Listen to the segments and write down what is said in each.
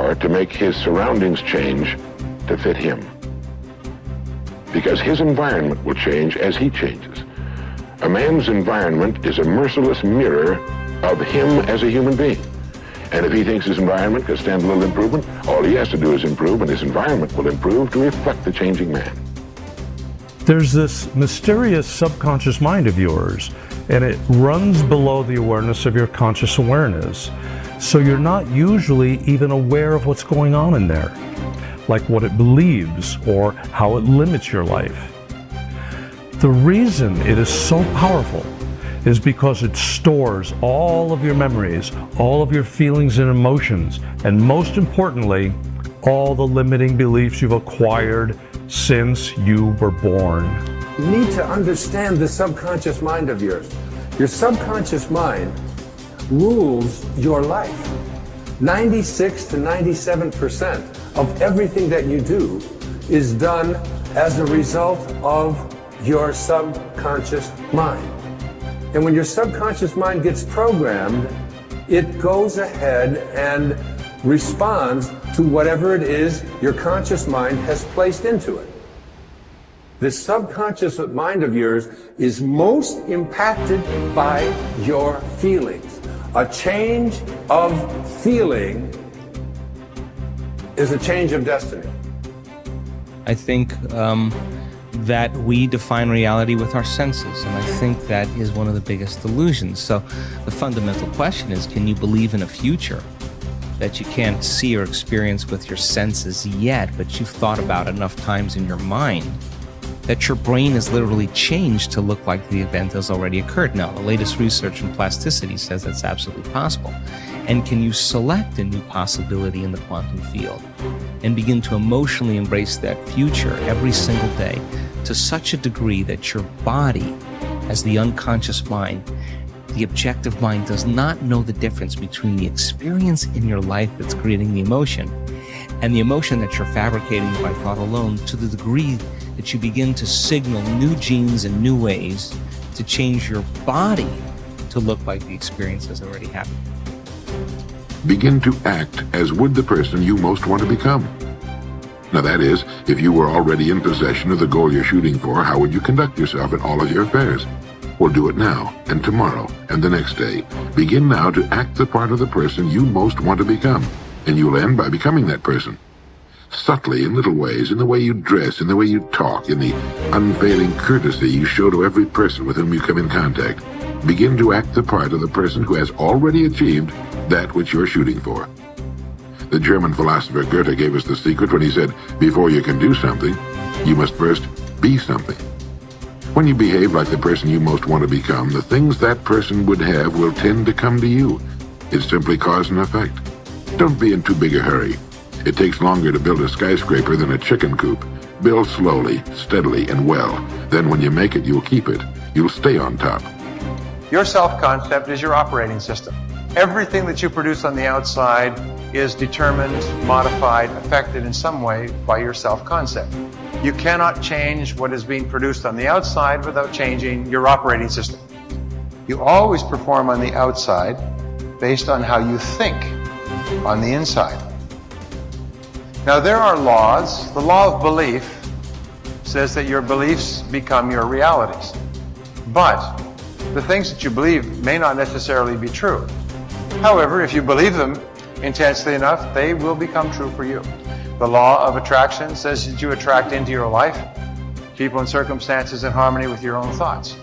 power to make his surroundings change to fit him. Because his environment will change as he changes. A man's environment is a merciless mirror of him as a human being. And if he thinks his environment can stand a little improvement, all he has to do is improve, and his environment will improve to reflect the changing man. There's this mysterious subconscious mind of yours, and it runs below the awareness of your conscious awareness. So you're not usually even aware of what's going on in there, like what it believes or how it limits your life. The reason it is so powerful is because it stores all of your memories, all of your feelings and emotions, and most importantly, all the limiting beliefs you've acquired since you were born. You need to understand the subconscious mind of yours. Your subconscious mind rules your life. 96 to 97% of everything that you do is done as a result of your subconscious mind. And when your subconscious mind gets programmed, it goes ahead and responds to whatever it is your conscious mind has placed into it. This subconscious mind of yours is most impacted by your feelings. A change of feeling is a change of destiny. I think that we define reality with our senses, and I think that is one of the biggest illusions. So the fundamental question is, can you believe in a future that you can't see or experience with your senses yet, but you've thought about enough times in your mind that your brain has literally changed to look like the event has already occurred? Now, the latest research in plasticity says that's absolutely possible. And can you select a new possibility in the quantum field and begin to emotionally embrace that future every single day to such a degree that your body, as the unconscious mind, the objective mind, does not know the difference between the experience in your life that's creating the emotion and the emotion that you're fabricating by thought alone, to the degree that you begin to signal new genes and new ways to change your body to look like the experience has already happened. Begin to act as would the person you most want to become. Now that is, if you were already in possession of the goal you're shooting for, how would you conduct yourself in all of your affairs? Well, do it now, and tomorrow, and the next day. Begin now to act the part of the person you most want to become, and you'll end by becoming that person. Subtly, in little ways, in the way you dress, in the way you talk, in the unfailing courtesy you show to every person with whom you come in contact. Begin to act the part of the person who has already achieved that which you're shooting for. The German philosopher Goethe gave us the secret when he said, before you can do something, you must first be something. When you behave like the person you most want to become, the things that person would have will tend to come to you. It's simply cause and effect. Don't be in too big a hurry. It takes longer to build a skyscraper than a chicken coop. Build slowly, steadily, and well. Then when you make it, you'll keep it. You'll stay on top. Your self-concept is your operating system. Everything that you produce on the outside is determined, modified, affected in some way by your self-concept. You cannot change what is being produced on the outside without changing your operating system. You always perform on the outside based on how you think on the inside. Now there are laws. The law of belief says that your beliefs become your realities. But the things that you believe may not necessarily be true. However, if you believe them intensely enough, they will become true for you. The law of attraction says that you attract into your life people and circumstances in harmony with your own thoughts.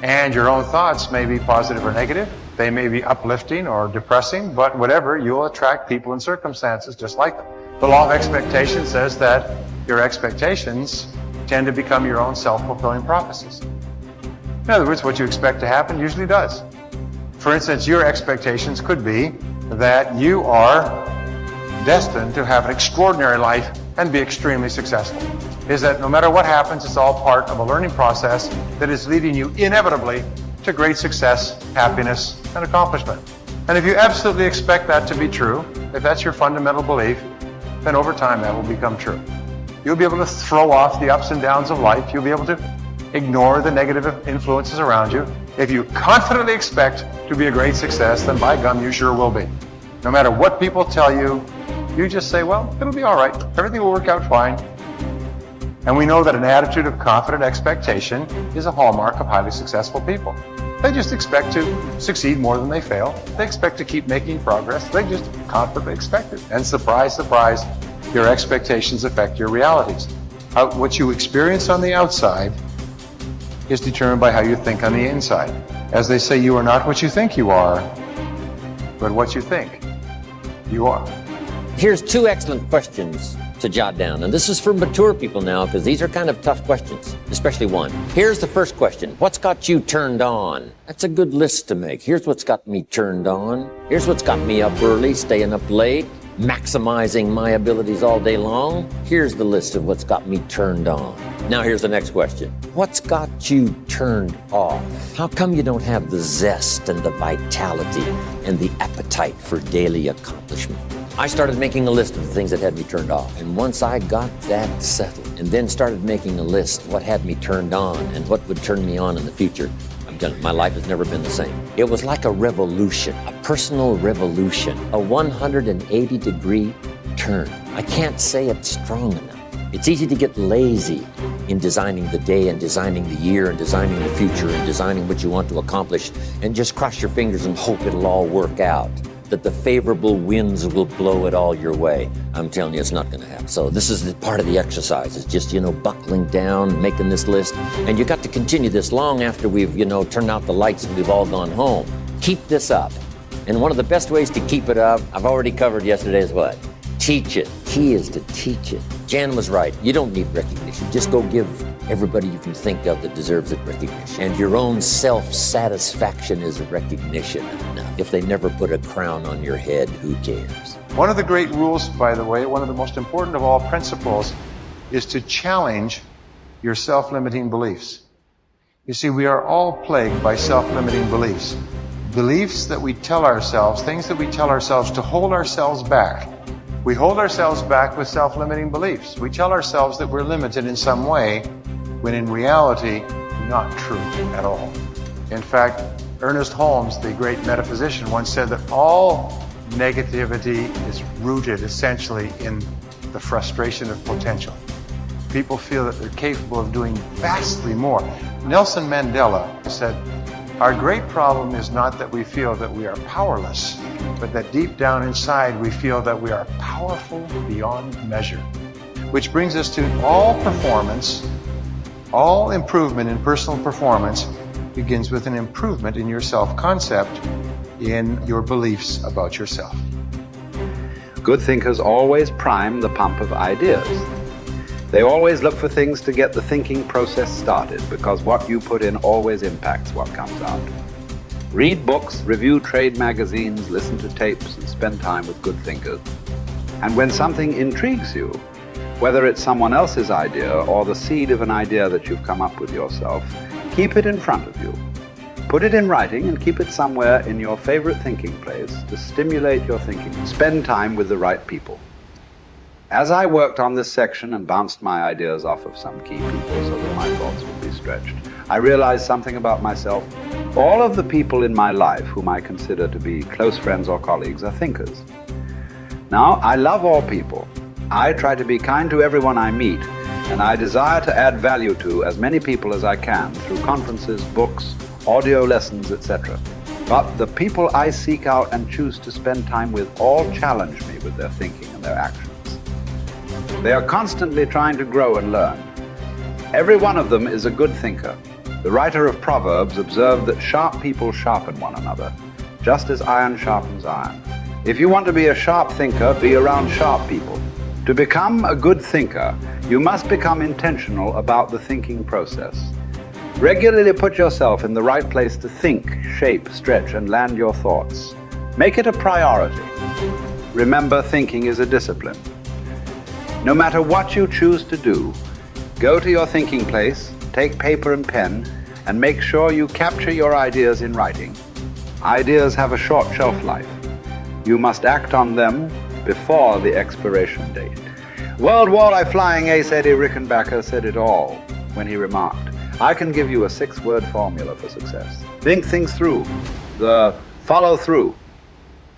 And your own thoughts may be positive or negative. They may be uplifting or depressing, but whatever, you'll attract people and circumstances just like them. The law of expectation says that your expectations tend to become your own self-fulfilling prophecies. In other words, what you expect to happen usually does. For instance, your expectations could be that you are destined to have an extraordinary life and be extremely successful. Is that no matter what happens, it's all part of a learning process that is leading you inevitably to great success, happiness, and accomplishment. And if you absolutely expect that to be true, if that's your fundamental belief, then over time that will become true. You'll be able to throw off the ups and downs of life. You'll be able to ignore the negative influences around you. If you confidently expect to be a great success, then by gum, you sure will be. No matter what people tell you, You just say, well, it'll be all right. Everything will work out fine. And we know that an attitude of confident expectation is a hallmark of highly successful people. They just expect to succeed more than they fail. They expect to keep making progress. They just confidently expect it. And surprise, surprise, your expectations affect your realities. What you experience on the outside is determined by how you think on the inside. As they say, you are not what you think you are, but what you think you are. Here's 2 excellent questions to jot down. And this is for mature people now, because these are kind of tough questions, especially one. Here's the first question. What's got you turned on? That's a good list to make. Here's what's got me turned on. Here's what's got me up early, staying up late, maximizing my abilities all day long. Here's the list of what's got me turned on. Now here's the next question. What's got you turned off? How come you don't have the zest and the vitality and the appetite for daily accomplishment? I started making a list of the things that had me turned off. And once I got that settled and then started making a list of what had me turned on and what would turn me on in the future, I'm telling you, my life has never been the same. It was like a revolution, a personal revolution, a 180-degree turn. I can't say it strong enough. It's easy to get lazy in designing the day and designing the year and designing the future and designing what you want to accomplish and just cross your fingers and hope it'll all work out, that the favorable winds will blow it all your way. I'm telling you, it's not going to happen. So this is part of the exercise. It's just, buckling down, making this list. And you got to continue this long after we've, turned out the lights and we've all gone home. Keep this up. And one of the best ways to keep it up, I've already covered yesterday, is what? Teach it. Key is to teach it. Jan was right. You don't need recognition. Just go give everybody you can think of that deserves it recognition. And your own self-satisfaction is recognition. Now, if they never put a crown on your head, who cares? One of the great rules, by the way, one of the most important of all principles, is to challenge your self-limiting beliefs. You see, we are all plagued by self-limiting beliefs. Beliefs that we tell ourselves, things that we tell ourselves to hold ourselves back. We hold ourselves back with self-limiting beliefs. We tell ourselves that we're limited in some way, when in reality, not true at all. In fact, Ernest Holmes, the great metaphysician, once said that all negativity is rooted essentially in the frustration of potential. People feel that they're capable of doing vastly more. Nelson Mandela said, our great problem is not that we feel that we are powerless, but that deep down inside we feel that we are powerful beyond measure. Which brings us to all performance, all improvement in personal performance begins with an improvement in your self-concept, in your beliefs about yourself. Good thinkers always prime the pump of ideas. They always look for things to get the thinking process started, because what you put in always impacts what comes out. Read books, review trade magazines, listen to tapes, and spend time with good thinkers. And when something intrigues you, whether it's someone else's idea or the seed of an idea that you've come up with yourself, keep it in front of you. Put it in writing and keep it somewhere in your favorite thinking place to stimulate your thinking. Spend time with the right people. As I worked on this section and bounced my ideas off of some key people so that my thoughts would be stretched, I realized something about myself. All of the people in my life whom I consider to be close friends or colleagues are thinkers. Now, I love all people. I try to be kind to everyone I meet, and I desire to add value to as many people as I can through conferences, books, audio lessons, etc. But the people I seek out and choose to spend time with all challenge me with their thinking and their actions. They are constantly trying to grow and learn. Every one of them is a good thinker. The writer of Proverbs observed that sharp people sharpen one another, just as iron sharpens iron. If you want to be a sharp thinker, be around sharp people. To become a good thinker, you must become intentional about the thinking process. Regularly put yourself in the right place to think, shape, stretch, and land your thoughts. Make it a priority. Remember, thinking is a discipline. No matter what you choose to do, go to your thinking place, take paper and pen, and make sure you capture your ideas in writing. Ideas have a short shelf life. You must act on them before the expiration date. World Walleye flying ace Eddie Rickenbacker said it all when he remarked, I can give you a 6-word formula for success. Think things through. The follow through.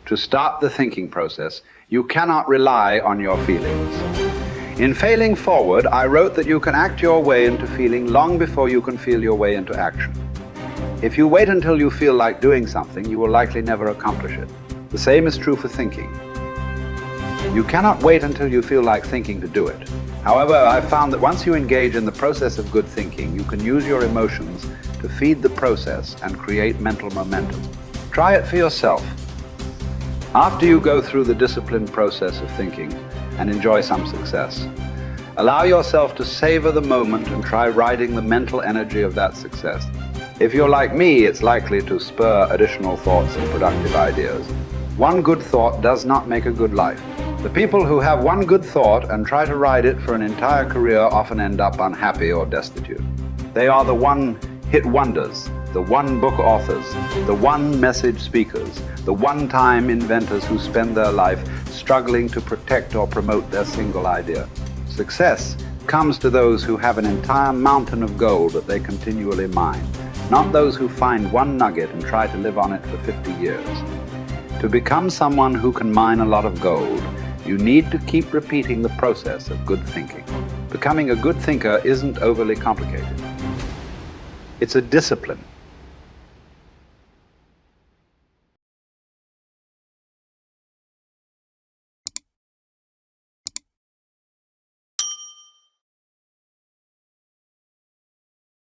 To start the thinking process, you cannot rely on your feelings. In Failing Forward, I wrote that you can act your way into feeling long before you can feel your way into action. If you wait until you feel like doing something, you will likely never accomplish it. The same is true for thinking. You cannot wait until you feel like thinking to do it. However, I've found that once you engage in the process of good thinking, you can use your emotions to feed the process and create mental momentum. Try it for yourself. After you go through the disciplined process of thinking and enjoy some success, allow yourself to savor the moment and try riding the mental energy of that success. If you're like me, it's likely to spur additional thoughts and productive ideas. One good thought does not make a good life. The people who have one good thought and try to ride it for an entire career often end up unhappy or destitute. They are the one-hit wonders, the one-book authors, the one-message speakers, the one-time inventors who spend their life struggling to protect or promote their single idea. Success comes to those who have an entire mountain of gold that they continually mine, not those who find one nugget and try to live on it for 50 years. To become someone who can mine a lot of gold, you need to keep repeating the process of good thinking. Becoming a good thinker isn't overly complicated. It's a discipline.